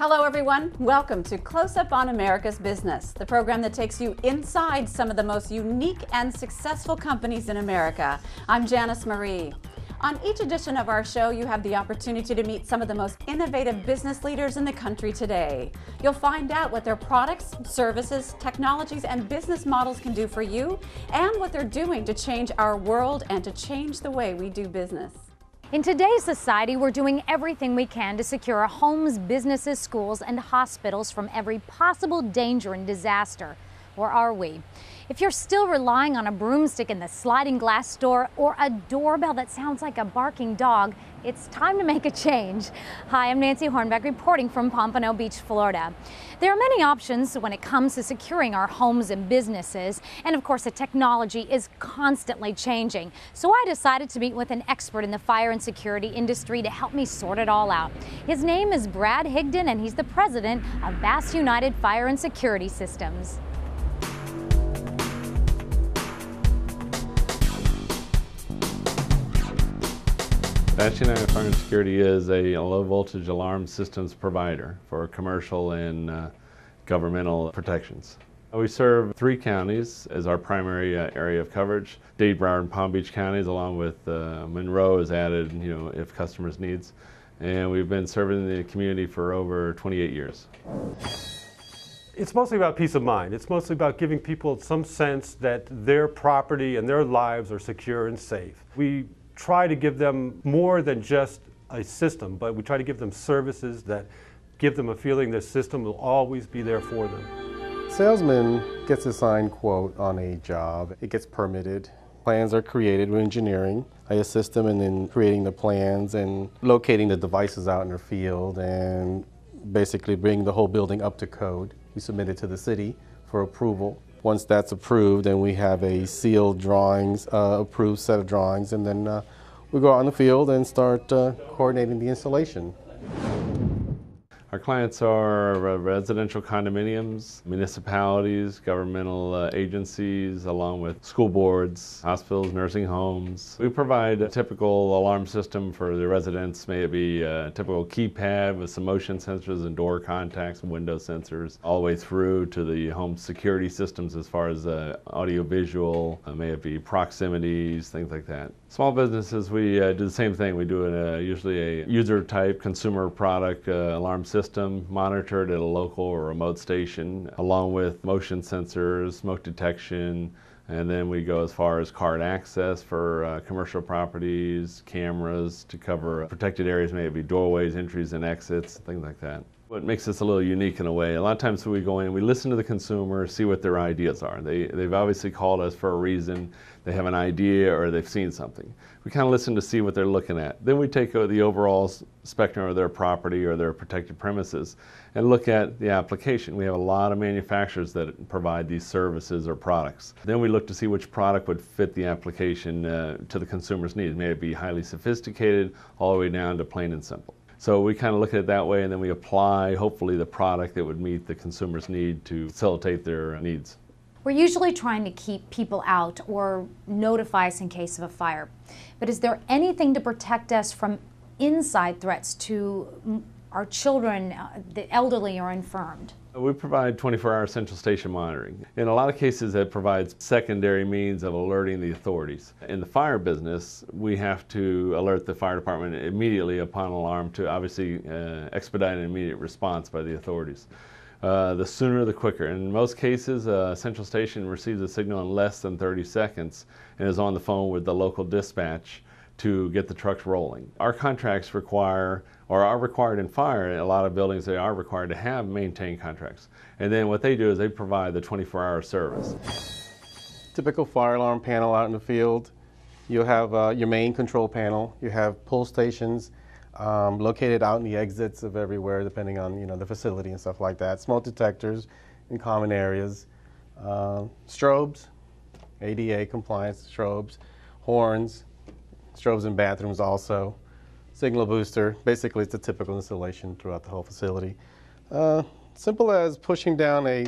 Hello everyone, welcome to Close Up on America's Business, the program that takes you inside some of the most unique and successful companies in America. I'm Janice Marie. On each edition of our show, you have the opportunity to meet some of the most innovative business leaders in the country today. You'll find out what their products, services, technologies, and business models can do for you, and what they're doing to change our world and to change the way we do business. In today's society, we're doing everything we can to secure our homes, businesses, schools, and hospitals from every possible danger and disaster. Or are we? If you're still relying on a broomstick in the sliding glass door or a doorbell that sounds like a barking dog, it's time to make a change. Hi, I'm Nancy Hornbeck reporting from Pompano Beach, Florida. There are many options when it comes to securing our homes and businesses, and of course the technology is constantly changing. So I decided to meet with an expert in the fire and security industry to help me sort it all out. His name is Brad Higdon, and he's the president of Bass United Fire and Security Systems. Bass United Fire and Security is a low voltage alarm systems provider for commercial and governmental protections. We serve 3 counties as our primary area of coverage. Dade, Broward, and Palm Beach counties, along with Monroe is added, if customers needs. And we've been serving the community for over 28 years. It's mostly about peace of mind. It's mostly about giving people some sense that their property and their lives are secure and safe. We try to give them more than just a system, but we try to give them services that give them a feeling the system will always be there for them. Salesman gets a signed quote on a job. It gets permitted. Plans are created with engineering. I assist them in creating the plans and locating the devices out in their field and basically bring the whole building up to code. We submit it to the city for approval. Once that's approved, then we have a sealed drawings, approved set of drawings, and then we go out in the field and start coordinating the installation. Our clients are residential condominiums, municipalities, governmental agencies, along with school boards, hospitals, nursing homes. We provide a typical alarm system for the residents. May it be a typical keypad with some motion sensors and door contacts and window sensors, all the way through to the home security systems as far as audio-visual, may it be proximities, things like that. Small businesses, we do the same thing. We do usually a user-type consumer product alarm system monitored at a local or remote station, along with motion sensors, smoke detection, and then we go as far as card access for commercial properties, cameras to cover protected areas, maybe doorways, entries and exits, things like that. What makes us a little unique in a way, a lot of times when we go in, we listen to the consumer, see what their ideas are. They've obviously called us for a reason. They have an idea or they've seen something. We kind of listen to see what they're looking at. Then we take the overall spectrum of their property or their protected premises and look at the application. We have a lot of manufacturers that provide these services or products. Then we look to see which product would fit the application to the consumer's needs. May it be highly sophisticated all the way down to plain and simple. So we kind of look at it that way, and then we apply, hopefully, the product that would meet the consumer's need to facilitate their needs. We're usually trying to keep people out or notify us in case of a fire. But is there anything to protect us from inside threats to our children, the elderly or infirmed? We provide 24-hour central station monitoring. In a lot of cases, that provides secondary means of alerting the authorities. In the fire business, we have to alert the fire department immediately upon alarm to obviously expedite an immediate response by the authorities. The sooner the quicker. In most cases, a central station receives a signal in less than 30 seconds and is on the phone with the local dispatch to get the trucks rolling. Our contracts require, or are required in fire, in a lot of buildings they are required to have maintained contracts. And then what they do is they provide the 24-hour service. Typical fire alarm panel out in the field. You'll have your main control panel. You have pull stations located out in the exits of everywhere, depending on the facility and stuff like that. Smoke detectors in common areas. Strobes, ADA compliance strobes, horns, strobes in bathrooms also, signal booster. Basically, it's a typical installation throughout the whole facility. Simple as pushing down a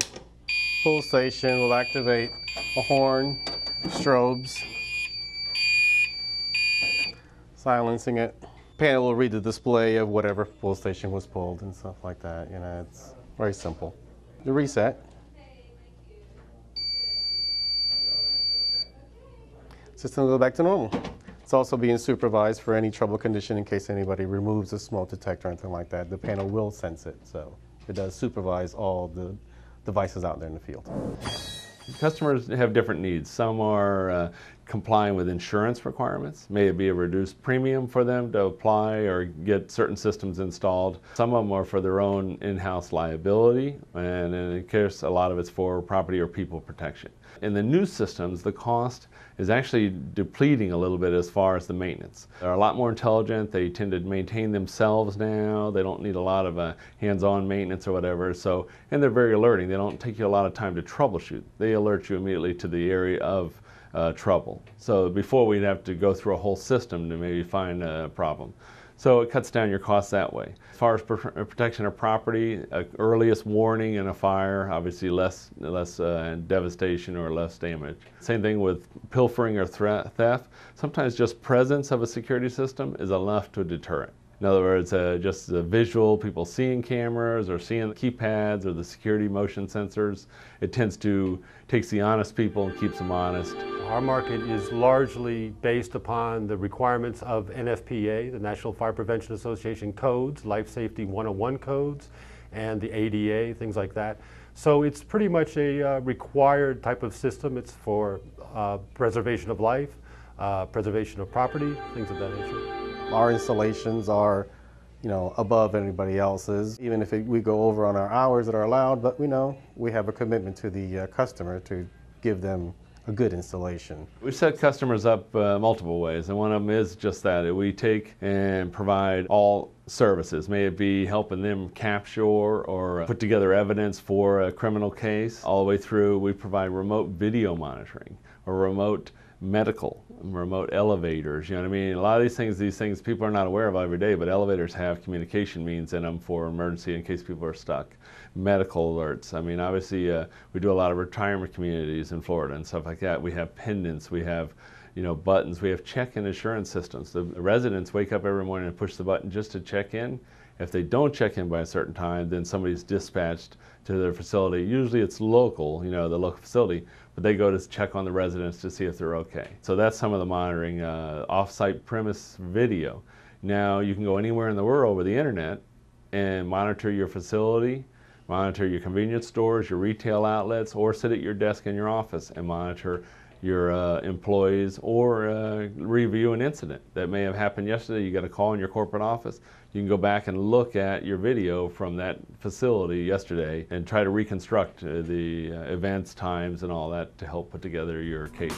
pull station will activate a horn, strobes, silencing it, Panel will read the display of whatever pull station was pulled and stuff like that. You know, it's very simple. The reset. System will go back to normal. It's also being supervised for any trouble condition in case anybody removes a smoke detector or anything like that. The panel will sense it, so it does supervise all the devices out there in the field. Customers have different needs. Some are complying with insurance requirements. May it be a reduced premium for them to apply or get certain systems installed. Some of them are for their own in-house liability, and in case a lot of it's for property or people protection. In the new systems, the cost is actually depleting a little bit as far as the maintenance. They're a lot more intelligent. They tend to maintain themselves now. They don't need a lot of hands-on maintenance or whatever. So, and they're very alerting. They don't take you a lot of time to troubleshoot. They alert you immediately to the area of trouble. So before we'd have to go through a whole system to maybe find a problem. So it cuts down your costs that way. As far as protection of property, earliest warning in a fire, obviously less devastation or less damage. Same thing with pilfering or theft. Sometimes just presence of a security system is enough to deter it. In other words, just the visual, people seeing cameras or seeing the keypads or the security motion sensors, it takes the honest people and keeps them honest. Our market is largely based upon the requirements of NFPA, the National Fire Prevention Association codes, Life Safety 101 codes, and the ADA, things like that. So it's pretty much a required type of system. It's for preservation of life, preservation of property, things of that nature. Our installations are, above anybody else's, even if we go over on our hours that are allowed, but we have a commitment to the customer to give them a good installation. We set customers up multiple ways, and one of them is just that. We take and provide all services. May it be helping them capture or put together evidence for a criminal case, all the way through we provide remote video monitoring or remote medical, remote elevators, you know what I mean? A lot of these things people are not aware of every day, but elevators have communication means in them for emergency in case people are stuck. Medical alerts. I mean, obviously we do a lot of retirement communities in Florida and stuff like that. We have pendants, we have buttons, we have check-in assurance systems. The residents wake up every morning and push the button just to check in. If they don't check in by a certain time, then somebody's dispatched to their facility. Usually it's local, the local facility, but they go to check on the residents to see if they're okay. So that's some of the monitoring, off-site premise video. Now you can go anywhere in the world with the internet and monitor your facility, monitor your convenience stores, your retail outlets, or sit at your desk in your office and monitor your employees or review an incident that may have happened yesterday. You got a call in your corporate office. You can go back and look at your video from that facility yesterday and try to reconstruct the events, times, and all that to help put together your case.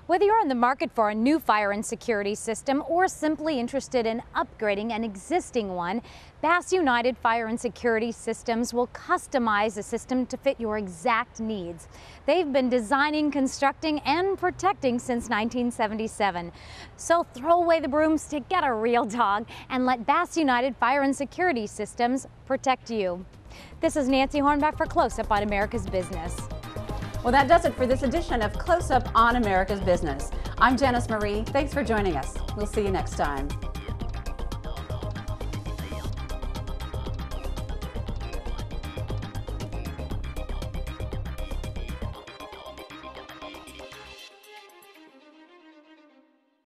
Whether you're in the market for a new fire and security system or simply interested in upgrading an existing one, Bass United Fire and Security Systems will customize a system to fit your exact needs. They've been designing, constructing, and protecting since 1977. So throw away the brooms to get a real dog and let Bass United Fire and Security Systems protect you. This is Nancy Hornback for Close Up on America's Business. Well, that does it for this edition of Close Up on America's Business. I'm Janice Marie. Thanks for joining us. We'll see you next time.